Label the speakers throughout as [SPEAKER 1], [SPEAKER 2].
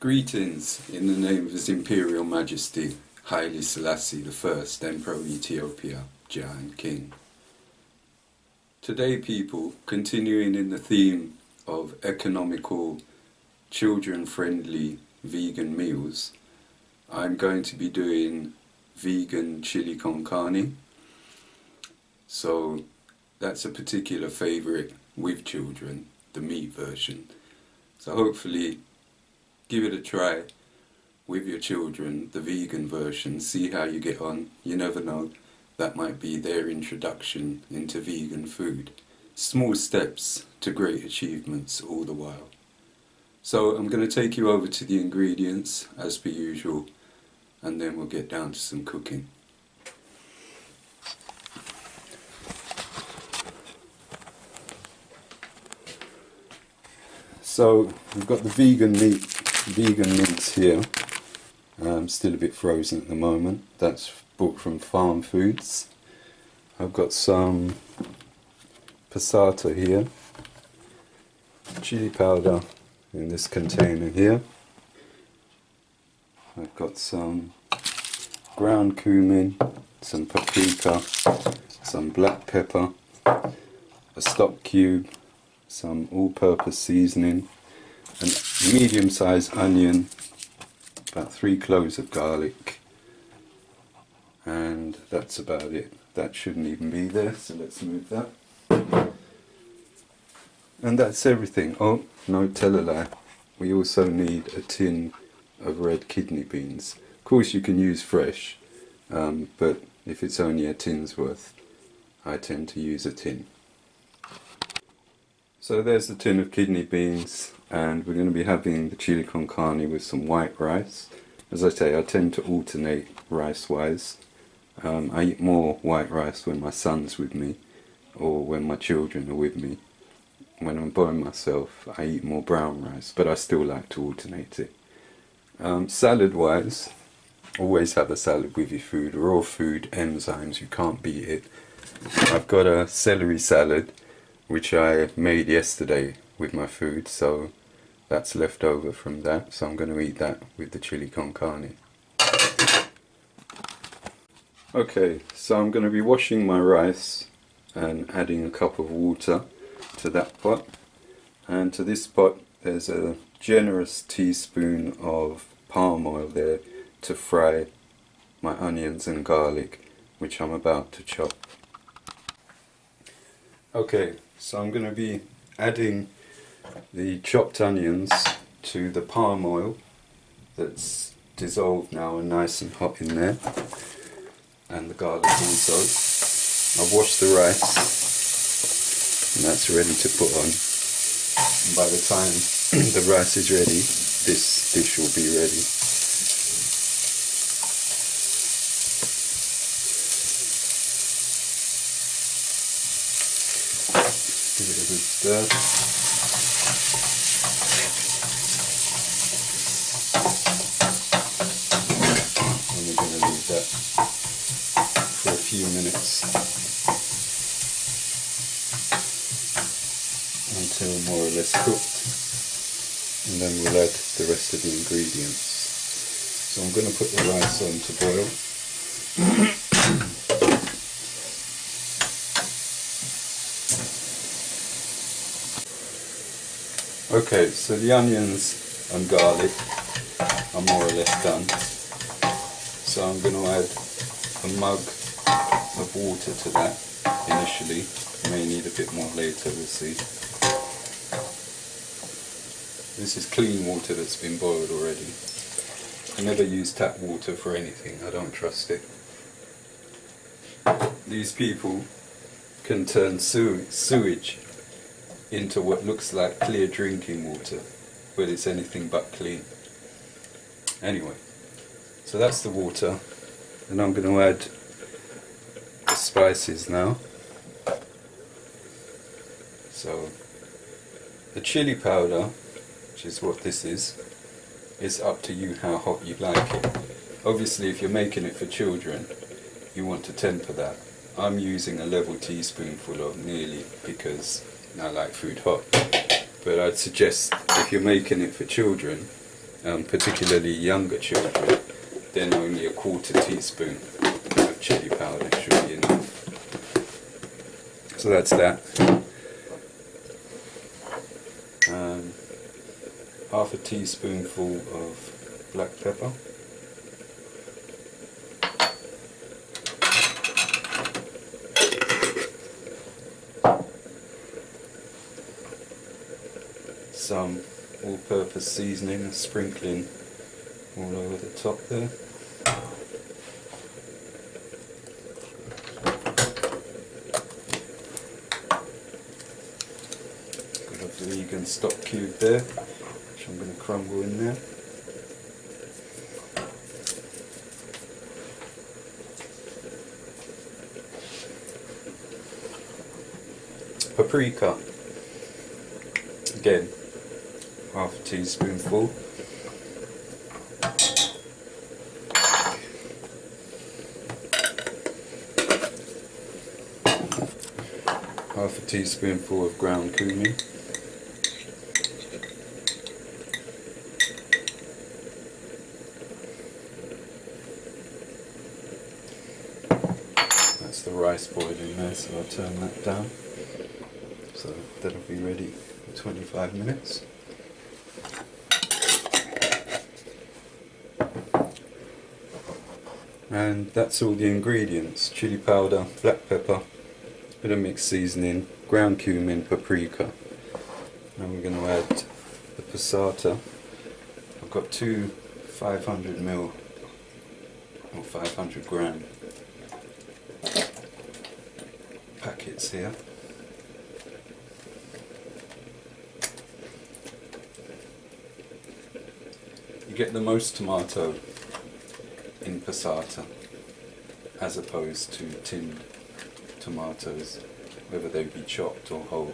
[SPEAKER 1] Greetings in the name of His Imperial Majesty, Haile Selassie I, Emperor of Ethiopia, Giant King. Today, people, continuing in the theme of economical, children-friendly vegan meals, I'm going to be doing vegan chili con carne. So that's a particular favourite with children, the meat version. So hopefully give it a try with your children, the vegan version, see how you get on. You never know, that might be their introduction into vegan food. Small steps to great achievements all the while. So I'm going to take you over to the ingredients as per usual, and then we'll get down to some cooking. So we've got the vegan meats here. Still a bit frozen at the moment. That's bought from Farm Foods. I've got some passata here, chili powder in this container here. I've got some ground cumin, some paprika, some black pepper, a stock cube, some all-purpose seasoning, a medium-sized onion, about 3 cloves of garlic, and that's about it. That shouldn't even be there, so let's move that. And that's everything. Oh, no, tell a lie. We also need a tin of red kidney beans. Of course you can use fresh, but if it's only a tin's worth, I tend to use a tin. So there's the tin of kidney beans, and we're going to be having the chili con carne with some white rice. As I say, I tend to alternate rice-wise. I eat more white rice when my son's with me, or when my children are with me. When I'm by myself, I eat more brown rice, but I still like to alternate it. Salad-wise, always have a salad with your food. Raw food, enzymes, you can't beat it. I've got a celery salad, which I made yesterday with my food, so that's left over from that, so I'm going to eat that with the chili con carne. Okay, so I'm going to be washing my rice and adding a cup of water to that pot, and to this pot there's a generous teaspoon of palm oil there to fry my onions and garlic, which I'm about to chop. Okay, so I'm going to be adding the chopped onions to the palm oil that's dissolved now and nice and hot in there, and the garlic also. I've washed the rice and that's ready to put on, and by the time the rice is ready, this dish will be ready. Give it a good stir. And we're going to leave that for a few minutes until more or less cooked, and then we'll add the rest of the ingredients. So I'm going to put the rice on to boil. Okay, so the onions and garlic are more or less done. So I'm going to add a mug of water to that initially. May need a bit more later, we'll see. This is clean water that's been boiled already. I never use tap water for anything, I don't trust it. These people can turn sewage into what looks like clear drinking water, but it's anything but clean. Anyway, so that's the water, and I'm going to add the spices now. So the chili powder, which is what this is up to you how hot you like it. Obviously if you're making it for children, you want to temper that. I'm using a level teaspoonful of nearly because I like food hot. But I'd suggest if you're making it for children, particularly younger children, then only a quarter teaspoon of chili powder should be enough. So that's that. Half a teaspoonful of black pepper. Some all-purpose seasoning, a sprinkling all over the top there. Got a vegan stock cube there, which I'm going to crumble in there. Paprika, again, half a teaspoonful. Half a teaspoonful of ground cumin. That's the rice boiling there, so I'll turn that down. So that'll be ready for 25 minutes. And that's all the ingredients: chili powder, black pepper, bit of mixed seasoning, ground cumin, paprika. Now we're going to add the passata. I've got two 500ml or 500 gram packets here. You get the most tomato in passata as opposed to tinned tomatoes, whether they be chopped or whole.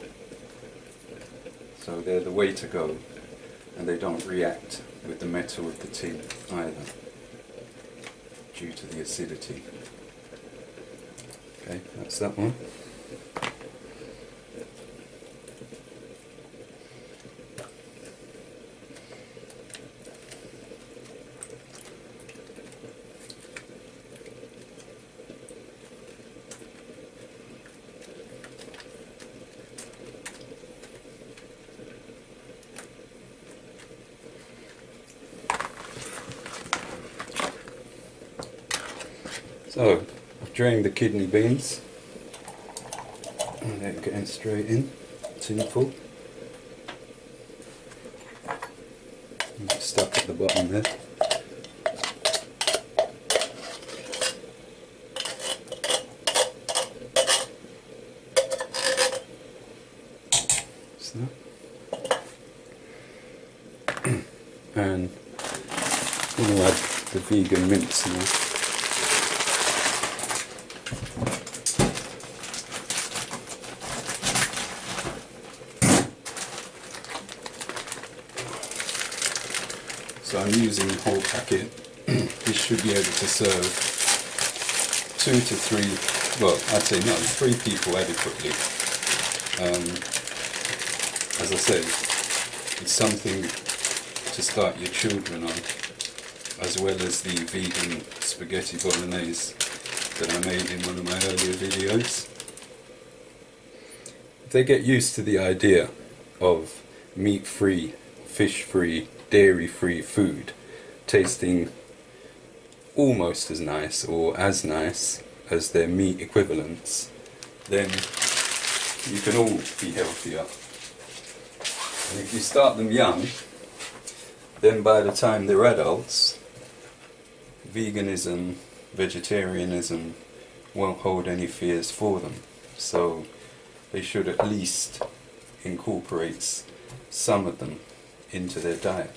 [SPEAKER 1] So they're the way to go, and they don't react with the metal of the tin either, due to the acidity. Okay, that's that one. So, I've drained the kidney beans, and they're getting straight in, tin full. Stuck at the bottom there. So. And I'm going to add the vegan mince now. So I'm using the whole packet. This should be able to serve 2 to 3, well, I'd say no, 3 people adequately. As I said, it's something to start your children on, as well as the vegan spaghetti bolognese that I made in one of my earlier videos. If they get used to the idea of meat-free, fish-free, dairy-free food tasting almost as nice or as nice as their meat equivalents, then you can all be healthier. And if you start them young, then by the time they're adults, veganism, vegetarianism won't hold any fears for them. So they should at least incorporate some of them into their diet.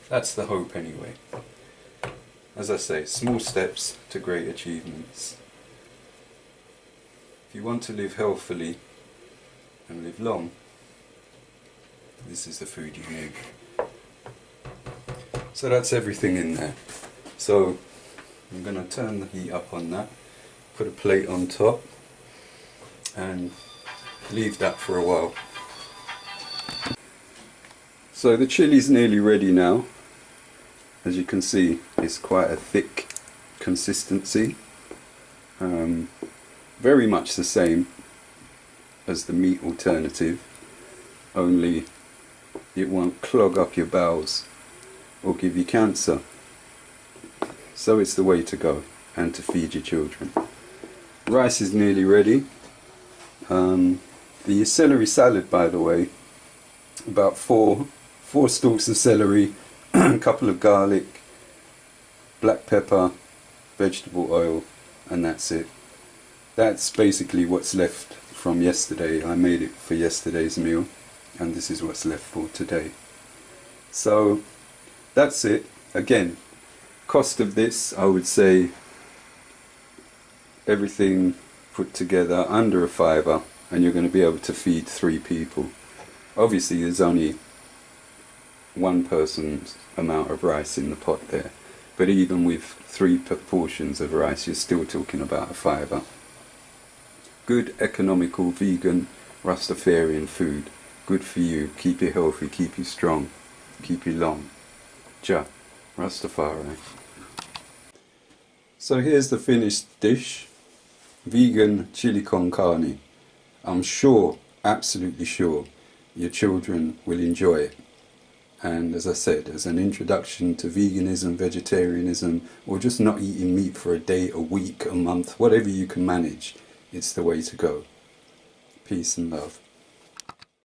[SPEAKER 1] That's the hope anyway. As I say, small steps to great achievements. If you want to live healthily and live long, this is the food you need. So that's everything in there. So I'm going to turn the heat up on that, put a plate on top, and leave that for a while. So the chili's nearly ready now. As you can see, it's quite a thick consistency. Very much the same as the meat alternative, only it won't clog up your bowels or give you cancer. So it's the way to go, and to feed your children. Rice is nearly ready. The celery salad, by the way, about four stalks of celery, a couple of garlic, black pepper, vegetable oil, and that's it. That's basically what's left from yesterday. I made it for yesterday's meal, and this is what's left for today. So that's it. Again, cost of this, I would say, everything put together under a £5, and you're going to be able to feed 3 people. Obviously there's only one person's amount of rice in the pot there, but even with 3 portions of rice, you're still talking about a £5. Good, economical, vegan, Rastafarian food. Good for you. Keep you healthy, keep you strong, keep you long. Ja, Rastafari. So here's the finished dish. Vegan chili con carne. I'm sure, absolutely sure, your children will enjoy it. And as I said, as an introduction to veganism, vegetarianism, or just not eating meat for a day, a week, a month, whatever you can manage, it's the way to go. Peace and love.